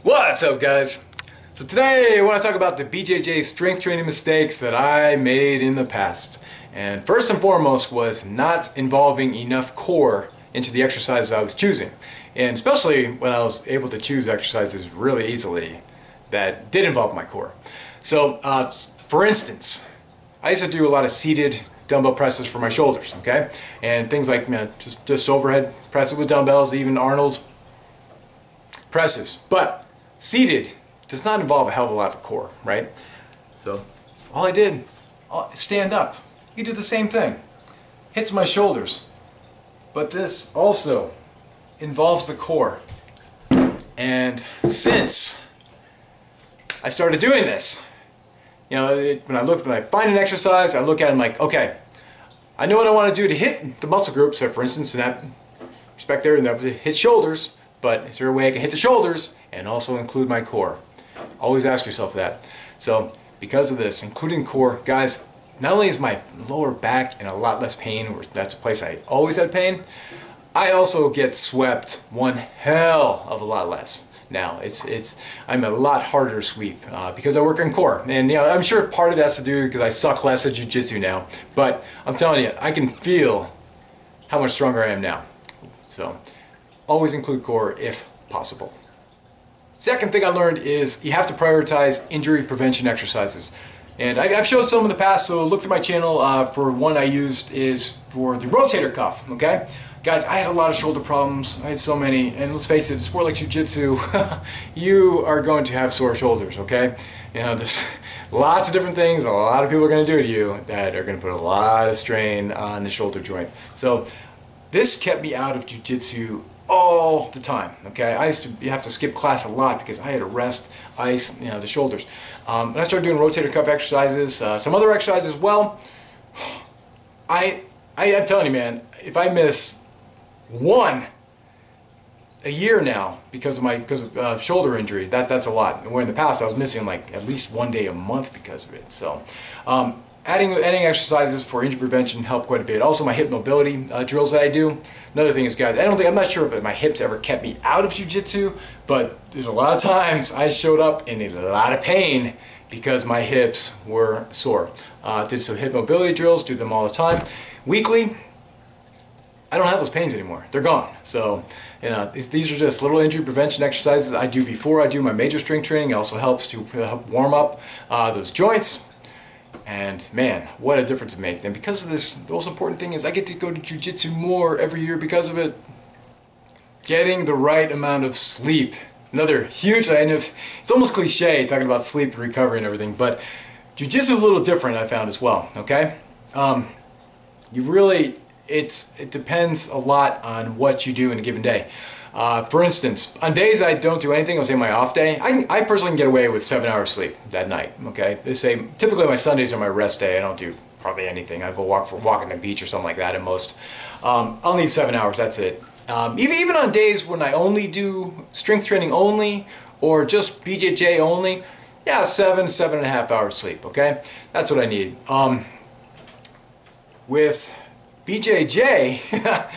What's up, guys? So today I want to talk about the BJJ strength training mistakes that I made in the past. And first and foremost was not involving enough core into the exercises I was choosing. And especially when I was able to choose exercises really easily that did involve my core. So for instance, I used to do a lot of seated dumbbell presses for my shoulders, okay? And things like just overhead presses with dumbbells, even Arnold's presses. But seated does not involve a hell of a lot of core, right? So all I did, stand up. You do the same thing. Hits my shoulders. But this also involves the core. And since I started doing this, you know, when I find an exercise, I look at it and I'm like, okay, I know what I want to do to hit the muscle group. So for instance, in that respect there, and that was hit shoulders. But is there a way I can hit the shoulders and also include my core? Always ask yourself that. So because of this, including core, guys, not only is my lower back in a lot less pain, or that's a place I always had pain, I also get swept one hell of a lot less. Now I'm a lot harder to sweep because I work on core, and you know, I'm sure part of that has to do because I suck less at jiu-jitsu now. But I'm telling you, I can feel how much stronger I am now. So always include core if possible. Second thing I learned is you have to prioritize injury prevention exercises. And I've showed some in the past, so look to my channel for one I used is for the rotator cuff, okay? Guys, I had a lot of shoulder problems. I had so many, and let's face it, a sport like jiu-jitsu, you are going to have sore shoulders, okay? You know, there's lots of different things a lot of people are going to do to you that are going to put a lot of strain on the shoulder joint. So this kept me out of jiu-jitsu all the time, okay? I used to have to skip class a lot because I had to rest, ice, you know, the shoulders. And I started doing rotator cuff exercises, some other exercises as well. I'm telling you, man, if I miss one a year now because of shoulder injury, that's a lot. Where in the past I was missing like at least one day a month because of it. So adding exercises for injury prevention help quite a bit. Also my hip mobility drills that I do. Another thing is, guys, I'm not sure if my hips ever kept me out of jiu-jitsu, but there's a lot of times I showed up in a lot of pain because my hips were sore. Did some hip mobility drills, do them all the time. Weekly, I don't have those pains anymore. They're gone. So, you know, these are just little injury prevention exercises I do before I do my major strength training. It also helps to help warm up those joints. And man, what a difference it makes. And because of this, the most important thing is I get to go to jiu-jitsu more every year because of it. Getting the right amount of sleep. Another huge, I know it's almost cliche talking about sleep and recovery and everything, but jiu-jitsu is a little different, I found as well, okay? It depends a lot on what you do in a given day. For instance, on days I don't do anything, I'll say my off day, I personally can get away with 7 hours sleep that night, okay? They say, typically my Sundays are my rest day, I don't do hardly anything. I go walk on the beach or something like that at most. I'll need 7 hours, that's it. Even on days when I only do strength training only, or just BJJ only, yeah, 7.5 hours sleep, okay? That's what I need. With BJJ,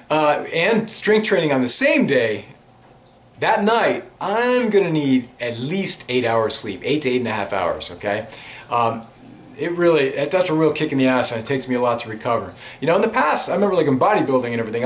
and strength training on the same day, that night, I'm gonna need at least 8 hours sleep, 8 to 8.5 hours, okay? That's a real kick in the ass, and it takes me a lot to recover. You know, in the past, I remember like in bodybuilding and everything,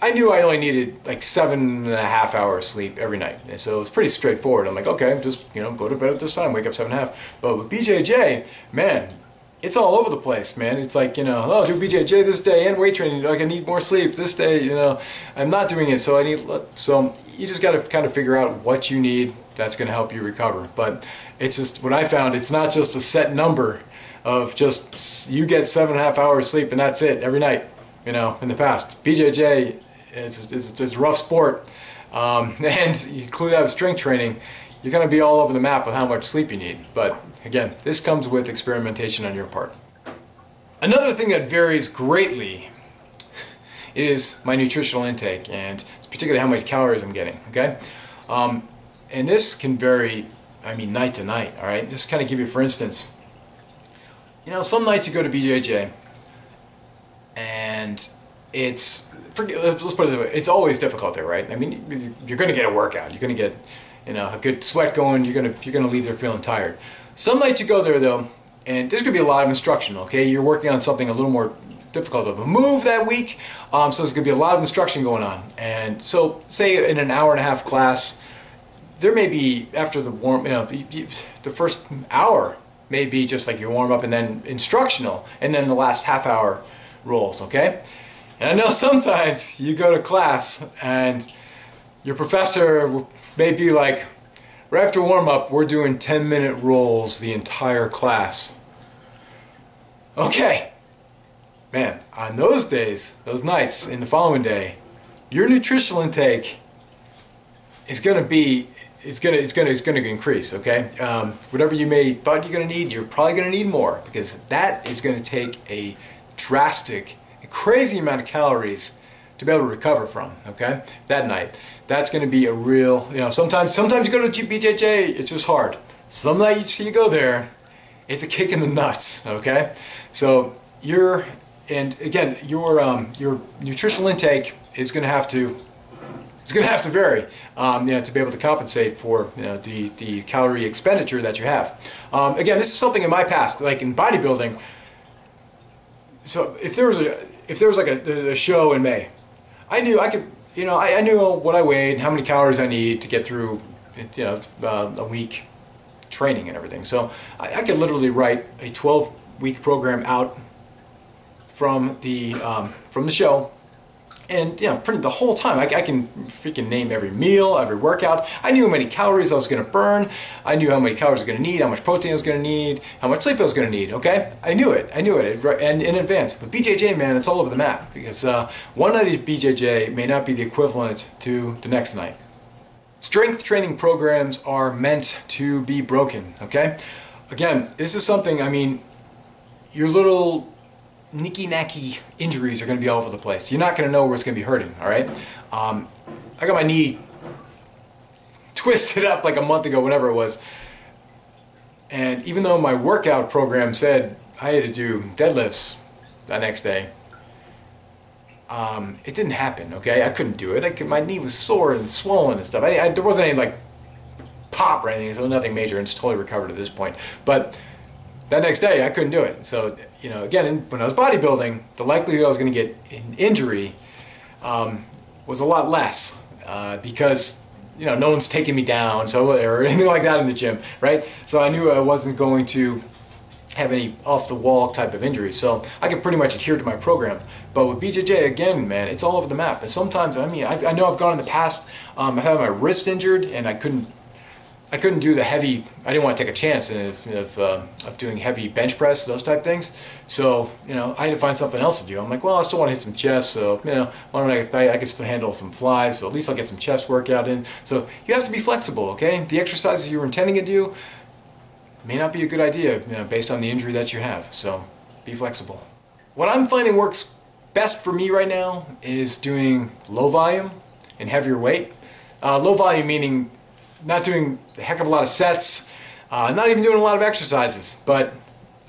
I knew I only needed like 7.5 hours sleep every night. And so it was pretty straightforward. I'm like, okay, just, you know, go to bed at this time, wake up 7.5. But with BJJ, man, it's all over the place, man. It's like, you know, oh, do BJJ this day and weight training. Like, I need more sleep this day. You know, I'm not doing it, so so you just got to kind of figure out what you need that's going to help you recover. But it's just what I found. It's not just a set number of just you get 7.5 hours sleep and that's it every night. You know, in the past, BJJ it's a rough sport, and you include that with strength training, you're going to be all over the map with how much sleep you need. But again, this comes with experimentation on your part. Another thing that varies greatly is my nutritional intake, and particularly how many calories I'm getting, okay? And this can vary, I mean, night to night, all right? Just kind of give you, for instance, you know, some nights you go to BJJ, and it's let's put it this way, it's always difficult there, right? I mean, you're going to get a workout, you're going to get, you know, a good sweat going, you're going to leave there feeling tired. Some nights you go there though, and there's going to be a lot of instruction, okay? You're working on something a little more difficult of a move that week, so there's going to be a lot of instruction going on. And so, say in an hour-and-a-half class, there may be, after the the first hour may be just like your warm-up and then instructional, and then the last half hour rolls, okay? And I know sometimes you go to class and your professor may be like, right after warm-up, we're doing 10-minute rolls the entire class. Okay. Man, on those days, those nights, in the following day, your nutritional intake is going to be, it's going to increase, okay? Whatever you thought you're going to need, you're probably going to need more, because that is going to take a drastic, a crazy amount of calories to be able to recover from, okay? That night. That's going to be a real, you know, sometimes you go to BJJ, it's just hard. Some nights you go there, it's a kick in the nuts, okay? So and again, your nutritional intake is going to have to, vary, you know, to be able to compensate for, you know, the calorie expenditure that you have. Again, this is something in my past, like in bodybuilding. So if there was like a show in May, I knew I could, you know, I knew what I weighed, how many calories I need to get through, you know, a week training and everything. So I could literally write a 12-week program out from the show, and you know, pretty the whole time I can freaking name every meal, every workout. I knew how many calories I was going to burn. I knew how many calories I was going to need, how much protein I was going to need, how much sleep I was going to need. Okay, I knew it, and in advance. But BJJ, man, it's all over the map, because one night at BJJ may not be the equivalent to the next night. Strength training programs are meant to be broken. Okay, again, this is something. I mean, your little nicky-nacky injuries are going to be all over the place. You're not going to know where it's going to be hurting, all right? I got my knee twisted up like a month ago, whatever it was. And even though my workout program said I had to do deadlifts that next day, it didn't happen, okay? I couldn't do it. My knee was sore and swollen and stuff. There wasn't any, like, pop or anything, so nothing major, and it's totally recovered at this point. But that next day, I couldn't do it. So, you know, again, when I was bodybuilding, the likelihood I was going to get an injury was a lot less, because, you know, no one's taking me down, so, or anything like that in the gym, right? So I knew I wasn't going to have any off-the-wall type of injuries, so I could pretty much adhere to my program. But with BJJ, again, man, it's all over the map. And sometimes, I mean, I know I've gone in the past, I've had my wrist injured, and I couldn't do the heavy, I didn't want to take a chance of doing heavy bench press, those type things. So, you know, I had to find something else to do. I'm like, well, I still want to hit some chest, so, you know, why don't I can still handle some flies, so at least I'll get some chest workout in. So you have to be flexible, okay? The exercises you were intending to do may not be a good idea, you know, based on the injury that you have. So be flexible. What I'm finding works best for me right now is doing low volume and heavier weight. Low volume meaning not doing a heck of a lot of sets, not even doing a lot of exercises, but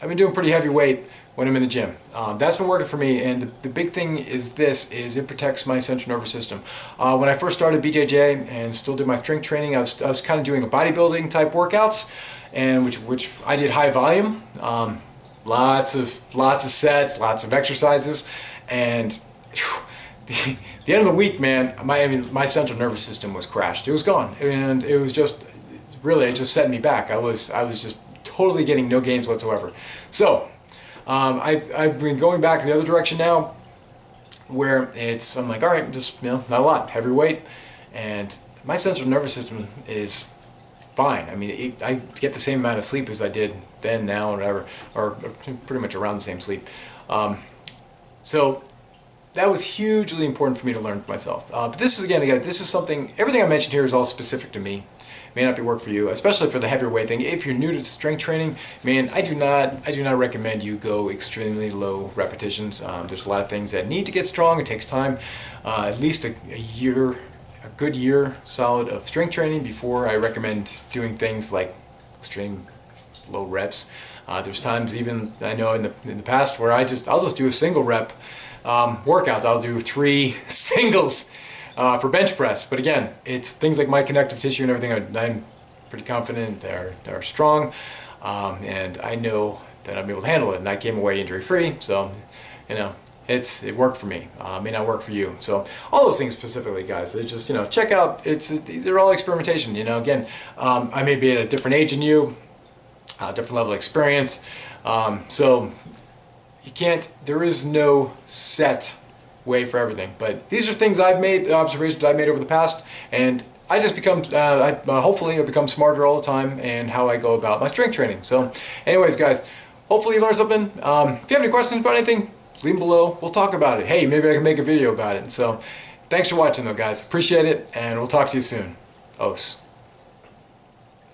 I've been doing pretty heavy weight when I'm in the gym. That's been working for me, and the big thing is it protects my central nervous system. When I first started BJJ and still did my strength training, I was kind of doing a bodybuilding type workouts, and which I did high volume, lots of sets, lots of exercises, and the end of the week, man, my central nervous system was crashed. It was gone, and it was just really, it just set me back. I was just totally getting no gains whatsoever. So I've been going back the other direction now, where I'm like, all right, just, you know, not a lot, heavy weight, and my central nervous system is fine. I mean, I get the same amount of sleep as I did then, now, whatever, or pretty much around the same sleep. So that was hugely important for me to learn for myself. But this is, again, this is something, everything I mentioned here is all specific to me. May not be work for you, especially for the heavier weight thing. If you're new to strength training, man, I do not recommend you go extremely low repetitions. There's a lot of things that need to get strong. It takes time, at least a good year solid of strength training before I recommend doing things like extreme low reps. There's times even I know in the past where I'll just do a single rep workouts. I'll do 3 singles for bench press. But again, it's things like my connective tissue and everything. I'm pretty confident they're strong, and I know that I'm able to handle it. And I came away injury free, so you know. It worked for me. It may not work for you. So all those things specifically, guys, it's just, check out. They're all experimentation. Again, I may be at a different age than you, different level of experience. So you can't. There is no set way for everything. But these are things I've made, observations I've made over the past, and I just become. Hopefully, I become smarter all the time in how I go about my strength training. So, anyways, guys, hopefully you learned something. If you have any questions about anything, leave them below. We'll talk about it. Hey, maybe I can make a video about it. So, thanks for watching, though, guys. Appreciate it, and we'll talk to you soon. Ooosss.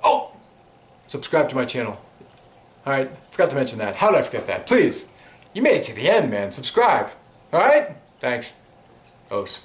Oh! Subscribe to my channel. Alright, forgot to mention that. How did I forget that? Please! You made it to the end, man. Subscribe. Alright? Thanks. Ooosss.